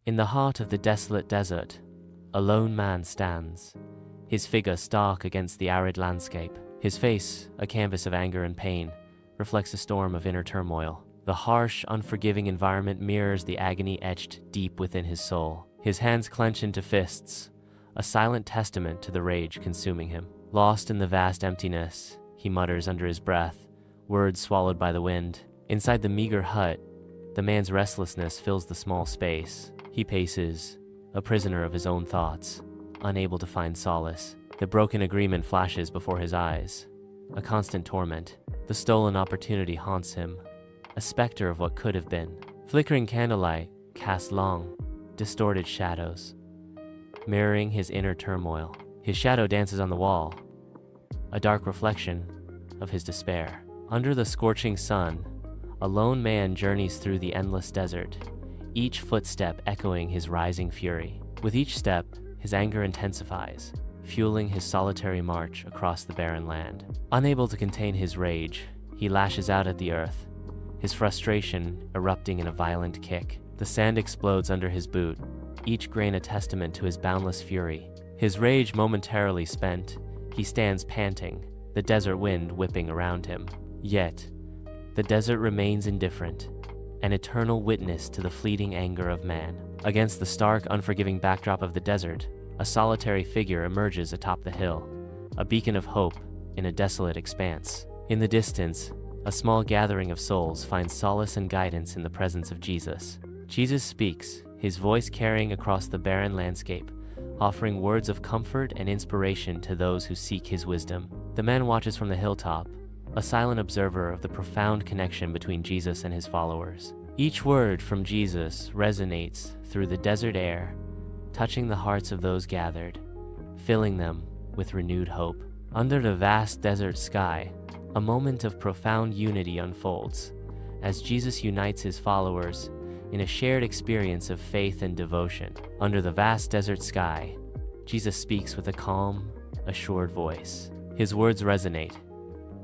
In the heart of the desolate desert, a lone man stands, his figure stark against the arid landscape. His face, a canvas of anger and pain, reflects a storm of inner turmoil. The harsh, unforgiving environment mirrors the agony etched deep within his soul. His hands clench into fists, a silent testament to the rage consuming him. Lost in the vast emptiness, he mutters under his breath, words swallowed by the wind. Inside the meager hut, the man's restlessness fills the small space. He paces, a prisoner of his own thoughts, unable to find solace. The broken agreement flashes before his eyes, a constant torment. The stolen opportunity haunts him, a specter of what could have been. Flickering candlelight casts long, distorted shadows, mirroring his inner turmoil. His shadow dances on the wall, a dark reflection of his despair. Under the scorching sun, a lone man journeys through the endless desert, each footstep echoing his rising fury. With each step, his anger intensifies, fueling his solitary march across the barren land. Unable to contain his rage, he lashes out at the earth, his frustration erupting in a violent kick. The sand explodes under his boot, each grain a testament to his boundless fury. His rage momentarily spent, he stands panting, the desert wind whipping around him. Yet, the desert remains indifferent, an eternal witness to the fleeting anger of man. Against the stark, unforgiving backdrop of the desert, a solitary figure emerges atop the hill, a beacon of hope in a desolate expanse. In the distance, a small gathering of souls finds solace and guidance in the presence of Jesus. Jesus speaks, his voice carrying across the barren landscape, offering words of comfort and inspiration to those who seek his wisdom. The man watches from the hilltop, a silent observer of the profound connection between Jesus and his followers. Each word from Jesus resonates through the desert air, touching the hearts of those gathered, filling them with renewed hope. Under the vast desert sky, a moment of profound unity unfolds, as Jesus unites his followers in a shared experience of faith and devotion. Under the vast desert sky, Jesus speaks with a calm, assured voice. His words resonate,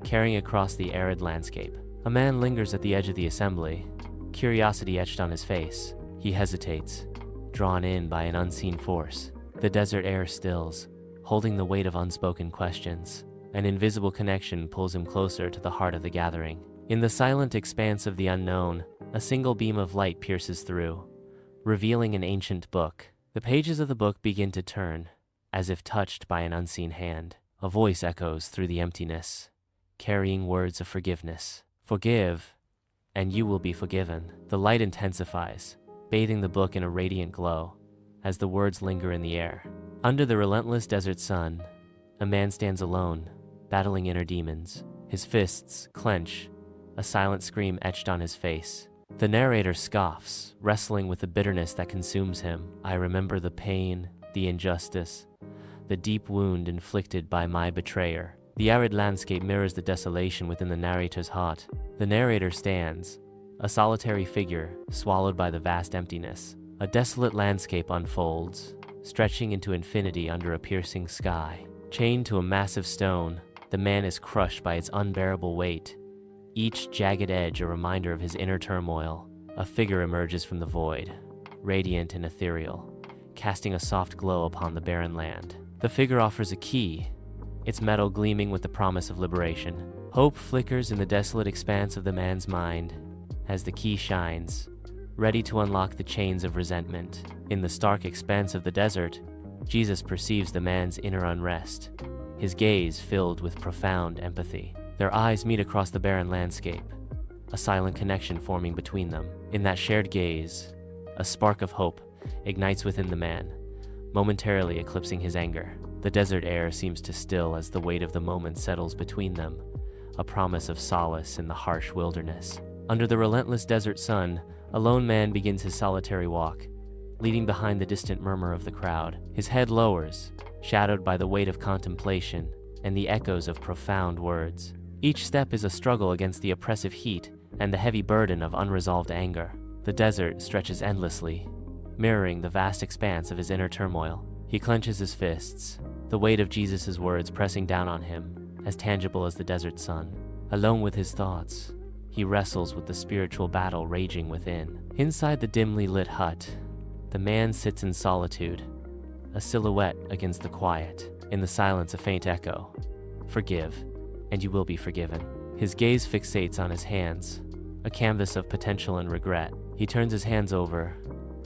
carrying across the arid landscape. A man lingers at the edge of the assembly, curiosity etched on his face. He hesitates, drawn in by an unseen force. The desert air stills, holding the weight of unspoken questions. An invisible connection pulls him closer to the heart of the gathering. In the silent expanse of the unknown, a single beam of light pierces through, revealing an ancient book. The pages of the book begin to turn, as if touched by an unseen hand. A voice echoes through the emptiness, carrying words of forgiveness. Forgive, and you will be forgiven. The light intensifies, bathing the book in a radiant glow, as the words linger in the air. Under the relentless desert sun, a man stands alone, battling inner demons. His fists clench, a silent scream etched on his face. The narrator scoffs, wrestling with the bitterness that consumes him. I remember the pain, the injustice, the deep wound inflicted by my betrayer. The arid landscape mirrors the desolation within the narrator's heart. The narrator stands, a solitary figure swallowed by the vast emptiness. A desolate landscape unfolds, stretching into infinity under a piercing sky. Chained to a massive stone, the man is crushed by its unbearable weight. Each jagged edge a reminder of his inner turmoil. A figure emerges from the void, radiant and ethereal, casting a soft glow upon the barren land. The figure offers a key, its metal gleaming with the promise of liberation. Hope flickers in the desolate expanse of the man's mind as the key shines, ready to unlock the chains of resentment. In the stark expanse of the desert, Jesus perceives the man's inner unrest, his gaze filled with profound empathy. Their eyes meet across the barren landscape, a silent connection forming between them. In that shared gaze, a spark of hope ignites within the man, momentarily eclipsing his anger. The desert air seems to still as the weight of the moment settles between them, a promise of solace in the harsh wilderness. Under the relentless desert sun, a lone man begins his solitary walk, leading behind the distant murmur of the crowd. His head lowers, shadowed by the weight of contemplation and the echoes of profound words. Each step is a struggle against the oppressive heat and the heavy burden of unresolved anger. The desert stretches endlessly, mirroring the vast expanse of his inner turmoil. He clenches his fists, the weight of Jesus' words pressing down on him, as tangible as the desert sun. Alone with his thoughts, he wrestles with the spiritual battle raging within. Inside the dimly lit hut, The man sits in solitude, a silhouette against the quiet. In the silence, a faint echo. Forgive, and you will be forgiven. His gaze fixates on his hands, a canvas of potential and regret. He turns his hands over,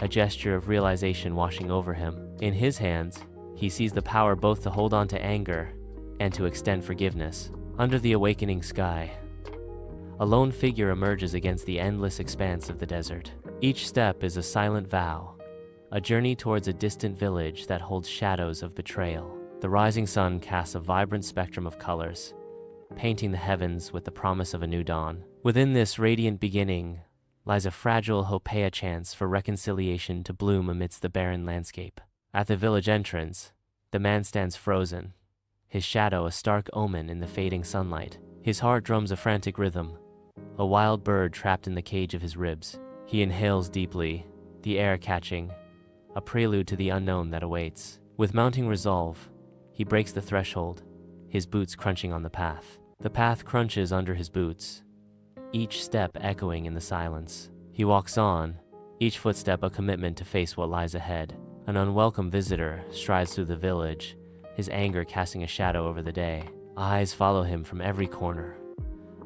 a gesture of realization washing over him. In his hands, he sees the power both to hold on to anger and to extend forgiveness. Under the awakening sky, a lone figure emerges against the endless expanse of the desert. Each step is a silent vow, a journey towards a distant village that holds shadows of betrayal. The rising sun casts a vibrant spectrum of colors, painting the heavens with the promise of a new dawn. Within this radiant beginning lies a fragile Hopea chance for reconciliation to bloom amidst the barren landscape. At the village entrance, the man stands frozen, his shadow a stark omen in the fading sunlight. His heart drums a frantic rhythm, a wild bird trapped in the cage of his ribs. He inhales deeply, the air catching, a prelude to the unknown that awaits. With mounting resolve, he breaks the threshold, his boots crunching on the path. The path crunches under his boots, each step echoing in the silence. He walks on, each footstep a commitment to face what lies ahead. An unwelcome visitor strides through the village, his anger casting a shadow over the day. Eyes follow him from every corner,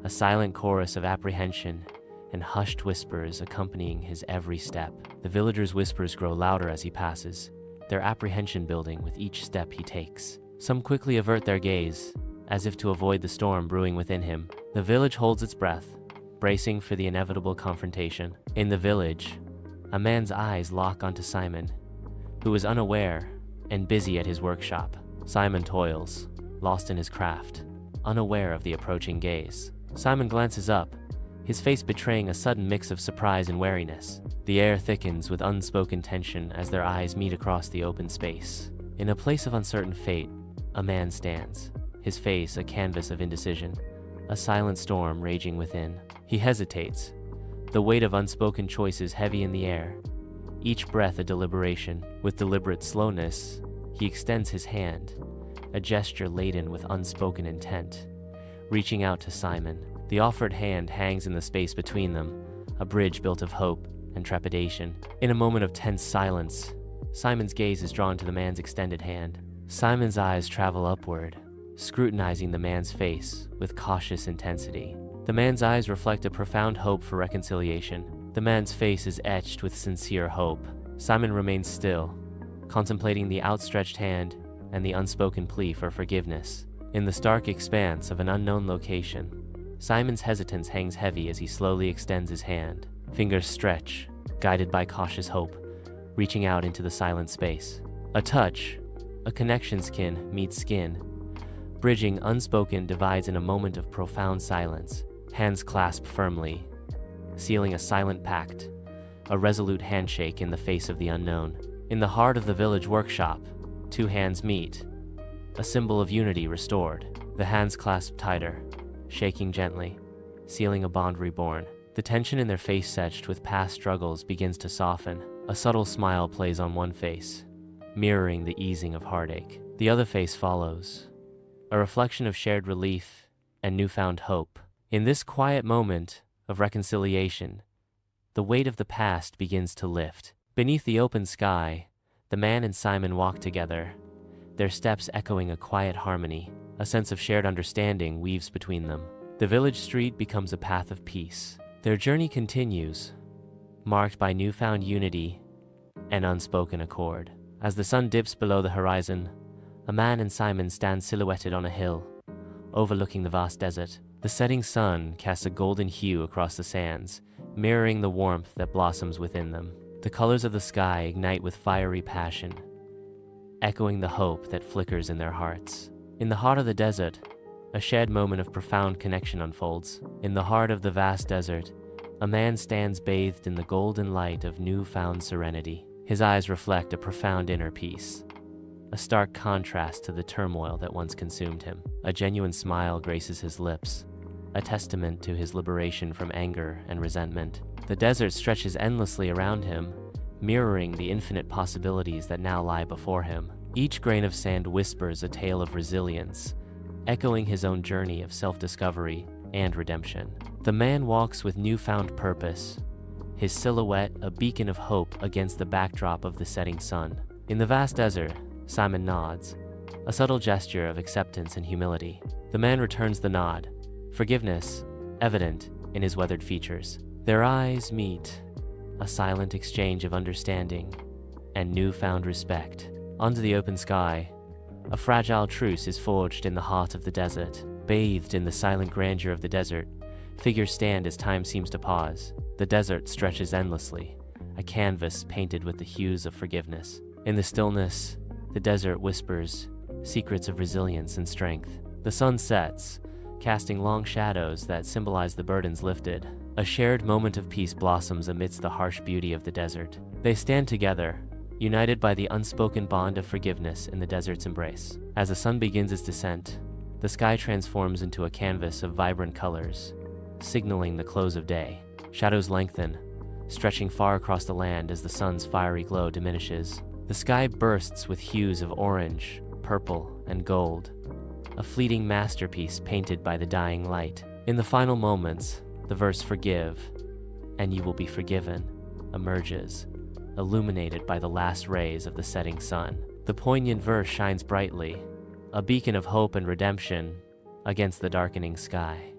a silent chorus of apprehension and hushed whispers accompanying his every step. The villagers' whispers grow louder as he passes, their apprehension building with each step he takes. Some quickly avert their gaze, as if to avoid the storm brewing within him. The village holds its breath, bracing for the inevitable confrontation. In the village, a man's eyes lock onto Simon, who is unaware and busy at his workshop. Simon toils, lost in his craft, unaware of the approaching gaze. Simon glances up, his face betraying a sudden mix of surprise and wariness. The air thickens with unspoken tension as their eyes meet across the open space. In a place of uncertain fate, a man stands, his face a canvas of indecision, a silent storm raging within. He hesitates, the weight of unspoken choices heavy in the air, each breath a deliberation. With deliberate slowness, he extends his hand, a gesture laden with unspoken intent. Reaching out to Simon, the offered hand hangs in the space between them, a bridge built of hope and trepidation. In a moment of tense silence, Simon's gaze is drawn to the man's extended hand. Simon's eyes travel upward, scrutinizing the man's face with cautious intensity. The man's eyes reflect a profound hope for reconciliation. The man's face is etched with sincere hope. Simon remains still, contemplating the outstretched hand and the unspoken plea for forgiveness. In the stark expanse of an unknown location, Simon's hesitance hangs heavy as he slowly extends his hand. Fingers stretch, guided by cautious hope, reaching out into the silent space. A touch, a connection skin meets skin, bridging unspoken divides in a moment of profound silence. Hands clasp firmly, sealing a silent pact, a resolute handshake in the face of the unknown. In the heart of the village workshop, two hands meet, a symbol of unity restored. The hands clasp tighter, shaking gently, sealing a bond reborn. The tension in their face etched with past struggles begins to soften. A subtle smile plays on one face, mirroring the easing of heartache. The other face follows, a reflection of shared relief and newfound hope. In this quiet moment of reconciliation, the weight of the past begins to lift. Beneath the open sky, the man and Simon walk together, their steps echoing a quiet harmony. A sense of shared understanding weaves between them. The village street becomes a path of peace. Their journey continues, marked by newfound unity and unspoken accord. As the sun dips below the horizon, a man and Simon stand silhouetted on a hill, overlooking the vast desert. The setting sun casts a golden hue across the sands, mirroring the warmth that blossoms within them. The colors of the sky ignite with fiery passion, echoing the hope that flickers in their hearts. In the heart of the desert, a shared moment of profound connection unfolds. In the heart of the vast desert, a man stands bathed in the golden light of newfound serenity. His eyes reflect a profound inner peace, a stark contrast to the turmoil that once consumed him. A genuine smile graces his lips, a testament to his liberation from anger and resentment. The desert stretches endlessly around him, mirroring the infinite possibilities that now lie before him. Each grain of sand whispers a tale of resilience, echoing his own journey of self-discovery and redemption. The man walks with newfound purpose, his silhouette a beacon of hope against the backdrop of the setting sun. In the vast desert, Simon nods, a subtle gesture of acceptance and humility. The man returns the nod, forgiveness evident in his weathered features. Their eyes meet, a silent exchange of understanding and newfound respect. Onto the open sky, a fragile truce is forged in the heart of the desert. Bathed in the silent grandeur of the desert, figures stand as time seems to pause. The desert stretches endlessly, a canvas painted with the hues of forgiveness. In the stillness, the desert whispers secrets of resilience and strength. The sun sets, casting long shadows that symbolize the burdens lifted. A shared moment of peace blossoms amidst the harsh beauty of the desert. They stand together, united by the unspoken bond of forgiveness in the desert's embrace. As the sun begins its descent, the sky transforms into a canvas of vibrant colors, signaling the close of day. Shadows lengthen, stretching far across the land as the sun's fiery glow diminishes. The sky bursts with hues of orange, purple, and gold, a fleeting masterpiece painted by the dying light. In the final moments, the verse "Forgive, and you will be forgiven" emerges, illuminated by the last rays of the setting sun. The poignant verse shines brightly, a beacon of hope and redemption against the darkening sky.